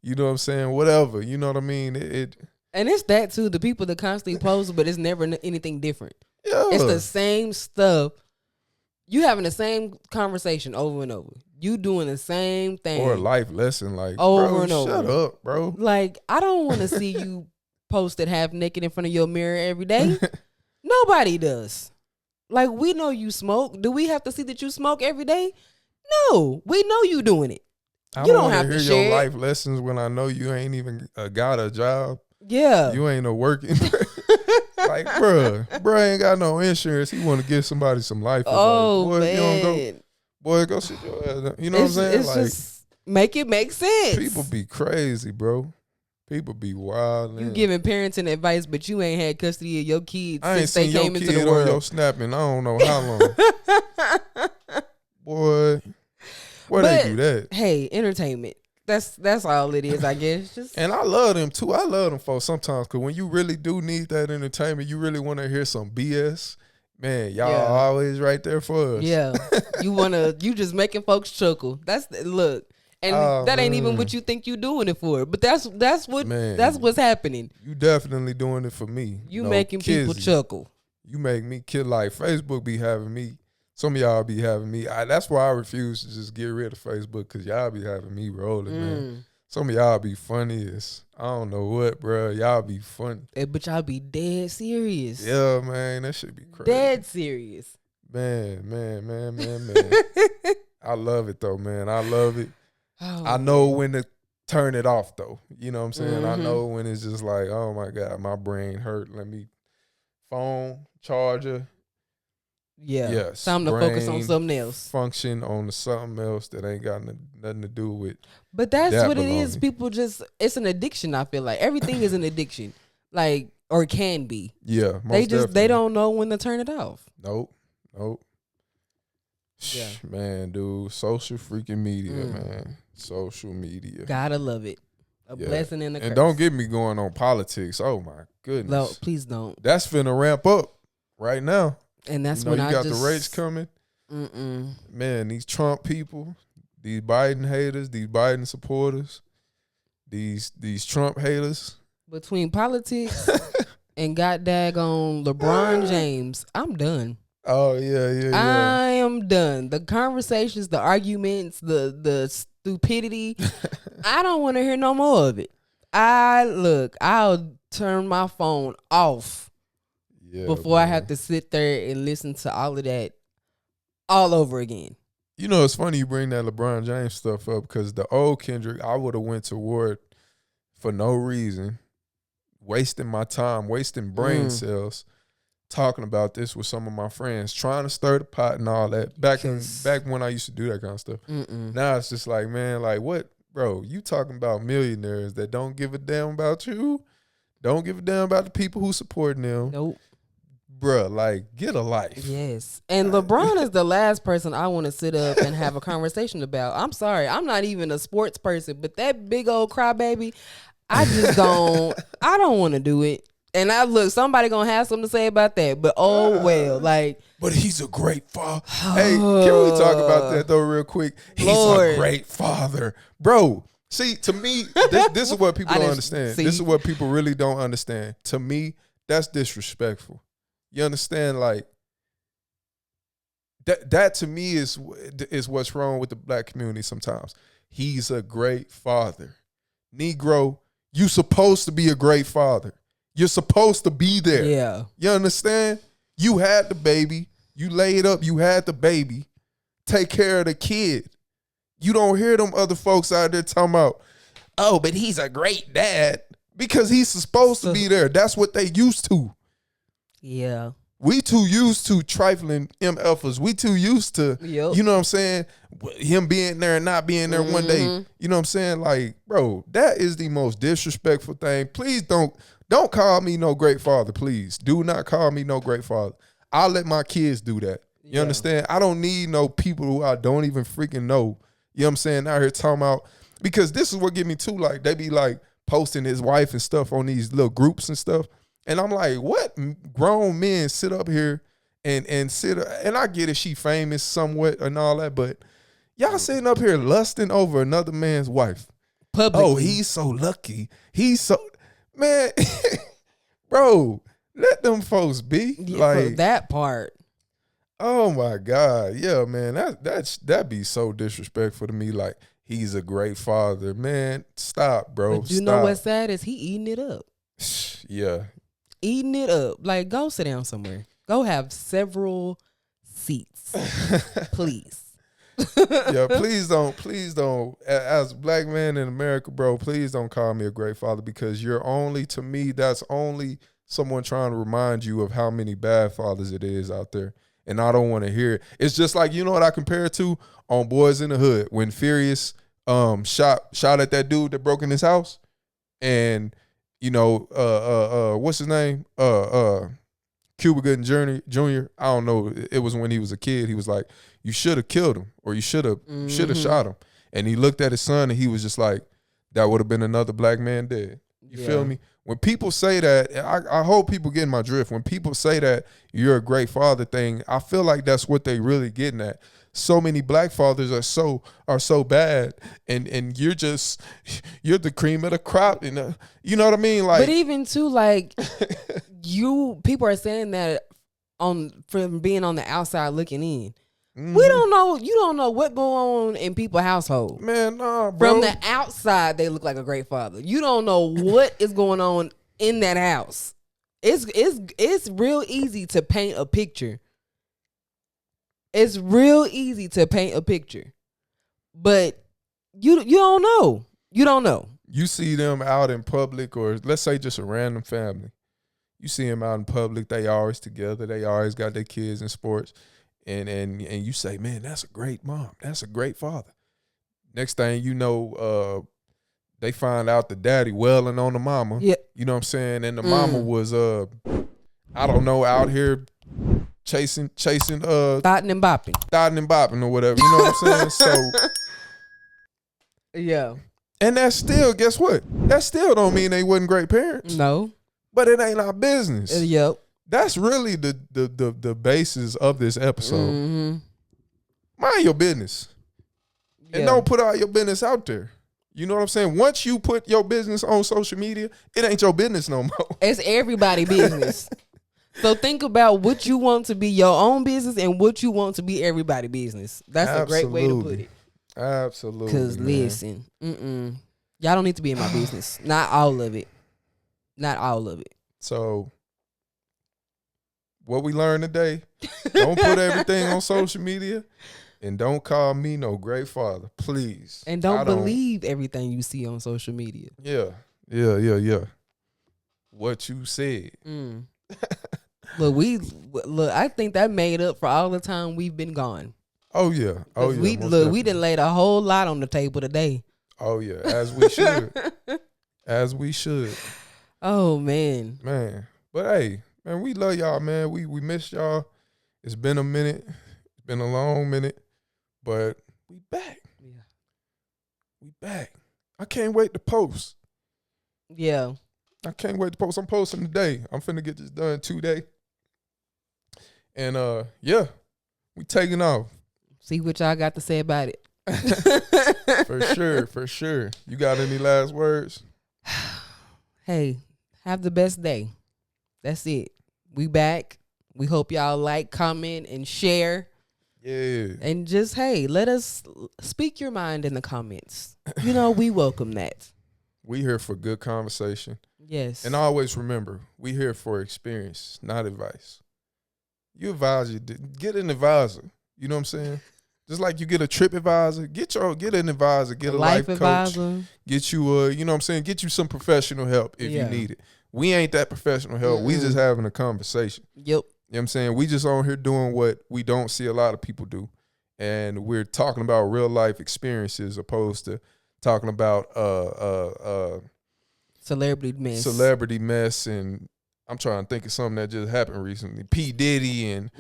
A: You know what I'm saying? Whatever. You know what I mean?
B: And it's that too. The people that constantly post, but it's never anything different.
A: Yeah.
B: It's the same stuff. You having the same conversation over and over. You doing the same thing.
A: Or a life lesson, like,
B: over
A: bro,
B: and over.
A: Shut up, bro.
B: Like, I don't want to see you posted half naked in front of your mirror every day. Nobody does. Like, we know you smoke. Do we have to see that you smoke every day? No. We know you doing it. You don't have to
A: hear
B: share
A: your life lessons when I know you ain't even got a job.
B: Yeah.
A: You ain't no working. Like, bruh ain't got no insurance. He want to give somebody some life advice.
B: Oh,
A: boy,
B: man.
A: You don't go sit your ass down. You know what I'm saying?
B: It's
A: Like,
B: just make it make sense.
A: people be crazy, bro. People be wild.
B: You giving parenting advice, but you ain't had custody of your kids
A: I ain't
B: since they
A: seen your
B: came into
A: kid
B: the
A: on
B: world.
A: your snapping. I don't know how long. Boy, where they do that?
B: Hey, entertainment. That's all it is, I guess. Just
A: And I love them too. I love them folks sometimes because when you really do need that entertainment, you really want to hear some BS. Man, y'all always right there for us.
B: Yeah, you just making folks chuckle. Look, and that ain't even what you think you doing it for. But that's what's happening.
A: You definitely doing it for me.
B: You making people chuckle.
A: You make me kill. Like Facebook be having me. Some of y'all be having me. That's why I refuse to just get rid of Facebook because y'all be having me rolling, man. Some of y'all be funny as I don't know what, bro. Y'all be funny.
B: But y'all be dead serious.
A: Yeah, man. That should be crazy.
B: Dead serious.
A: Man. I love it, though, man. I love it.
B: Oh,
A: I know when to turn it off, though. You know what I'm saying? I know when it's just like, oh, my God, my brain hurt. Let me phone, charger.
B: Yeah.
A: Yes.
B: Time to focus on something else.
A: Function on something else that ain't got nothing to do with.
B: But that's what it is. People it's an addiction, I feel like. Everything is an addiction. Like, or can be.
A: Yeah.
B: They don't know when to turn it off.
A: Nope. Yeah. Man, dude. Social freaking media, man. Social media.
B: Gotta love it. A blessing and a curse.
A: And don't get me going on politics. Oh, my goodness.
B: No, please don't.
A: That's finna ramp up right now.
B: And that's
A: when
B: I
A: got the race coming. Man, these Trump people, these Biden haters, these Biden supporters, these Trump haters.
B: Between politics and got daggone LeBron James, I'm done.
A: Oh yeah.
B: I am done. The conversations, the arguments, the stupidity. I don't want to hear no more of it. I'll turn my phone off. Yeah, before I have to sit there and listen to all of that all over again.
A: You know, it's funny you bring that LeBron James stuff up because the old Kendrick, I would have went to war for no reason, wasting my time, wasting brain cells, talking about this with some of my friends, trying to stir the pot and all that. Back when I used to do that kind of stuff. Now it's just like, man, like what, bro? You talking about millionaires that don't give a damn about you, don't give a damn about the people who supporting them.
B: Nope.
A: Bruh, like, get a life.
B: Yes. And LeBron is the last person I want to sit up and have a conversation about. I'm sorry. I'm not even a sports person, but that big old crybaby, I don't want to do it. And somebody going to have something to say about that. But
A: But he's a great father. Hey, can we talk about that though real quick? He's a great father. Bro, see, to me, this is what people don't understand. This is what people really don't understand. To me, that's disrespectful. You understand? Like that to me is what's wrong with the black community sometimes. He's a great father. Negro, you supposed to be a great father. You're supposed to be there.
B: Yeah.
A: You understand? You had the baby. You laid up, you had the baby, take care of the kid. You don't hear them other folks out there talking about, oh, but he's a great dad. Because he's supposed to be there. That's what they used to.
B: Yeah.
A: We too used to trifling MFers. We too used to, you know what I'm saying, him being there and not being there one day. You know what I'm saying? Like, bro, that is the most disrespectful thing. Please don't call me no great father, please. Do not call me no great father. I'll let my kids do that. You understand? I don't need no people who I don't even freaking know. You know what I'm saying? Out here talking about, because this is what get me too, like, they be like posting his wife and stuff on these little groups and stuff. And I'm like, what grown men sit up here and sit, and I get it, she famous somewhat and all that, but y'all sitting up here lusting over another man's wife. Publicly. Oh, he's so lucky. He's so, man, bro, let them folks be. Like
B: that part.
A: Oh my God. Yeah, man. That'd be so disrespectful to me. Like, he's a great father. Man, stop, bro.
B: But you know what's sad is he eating it up.
A: Yeah.
B: Eating it up. Like, go sit down somewhere. Go have several seats. Please.
A: Yeah, please don't. As a black man in America, bro, please don't call me a great father, because you're only, to me, that's only someone trying to remind you of how many bad fathers it is out there. And I don't want to hear it. It's just like, you know what I compare it to? On Boys in the Hood, when Furious shot at that dude that broke in his house. And, you know, what's his name? Cuba Gooding Jr. I don't know. It was when he was a kid. He was like, you should have killed him, or you should have shot him. And he looked at his son and he was just like, that would have been another black man dead. You feel me? When people say that, I hope people get my drift. When people say that you're a great father thing, I feel like that's what they really getting at. So many black fathers are so bad, and you're the cream of the crop, and you know what I mean? Like,
B: but even too, like, people are saying that from being on the outside looking in. We don't know. You don't know what going on in people's household.
A: Man, nah, bro.
B: From the outside, they look like a great father. You don't know what is going on in that house. It's real easy to paint a picture. It's real easy to paint a picture, but you don't know. You don't know.
A: You see them out in public, or let's say just a random family. You see them out in public. They always together. They always got their kids in sports. And you say, man, that's a great mom. That's a great father. Next thing you know, they find out the daddy wailing on the mama. Yeah. You know what I'm saying? And the mama was, I don't know, out here chasing,
B: dotting and
A: bopping or whatever. You know what I'm saying? So,
B: yeah.
A: And that still, guess what? That still don't mean they wasn't great parents.
B: No.
A: But it ain't our business.
B: Yep.
A: That's really the basis of this episode. Mind your business. And don't put all your business out there. You know what I'm saying? Once you put your business on social media, it ain't your business no more.
B: It's everybody's business. So think about what you want to be your own business and what you want to be everybody's business. That's a great way to put it.
A: Absolutely.
B: Because listen, y'all don't need to be in my business. Not all of it. Not all of it.
A: So what we learned today, don't put everything on social media, and don't call me no great father, please.
B: And don't believe everything you see on social media.
A: Yeah. What you said.
B: Look, I think that made up for all the time we've been gone.
A: Oh yeah.
B: We done laid a whole lot on the table today.
A: Oh yeah, as we should. As we should.
B: Oh man.
A: But hey, man, we love y'all, man. We miss y'all. It's been a minute. It's been a long minute. But we back. Yeah. We back. I can't wait to post.
B: Yeah.
A: I can't wait to post. I'm posting today. I'm finna get this done today. And yeah, we taking off.
B: See what y'all got to say about it.
A: For sure. You got any last words?
B: Hey, have the best day. That's it. We back. We hope y'all like, comment, and share.
A: Yeah.
B: And just, hey, let us speak your mind in the comments. You know, we welcome that.
A: We here for good conversation.
B: Yes.
A: And always remember, we here for experience, not advice. you advise you get an advisor. You know what I'm saying? Just like you get a trip advisor, get an advisor, get a life coach,
B: advisor.
A: get you you know what I'm saying, get you some professional help if you need it. We ain't that professional help. We just having a conversation.
B: Yep.
A: You know what I'm saying? We just on here doing what we don't see a lot of people do. And we're talking about real life experiences opposed to talking about
B: celebrity mess.
A: And I'm trying to think of something that just happened recently. P. Diddy and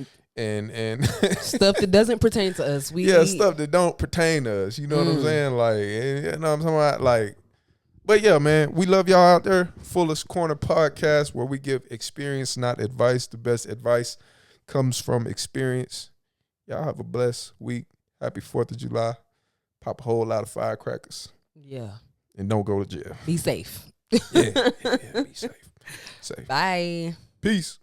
B: stuff that doesn't pertain to us.
A: Stuff that don't pertain to us. You know what I'm saying? Like, you know what I'm talking about? Like, but yeah, man, we love y'all out there. Fullest Corner Podcast, where we give experience, not advice. The best advice comes from experience. Y'all have a blessed week. Happy 4th of July. Pop a whole lot of firecrackers.
B: Yeah.
A: And don't go to jail.
B: Be safe.
A: Yeah, be safe.
B: Bye.
A: Peace.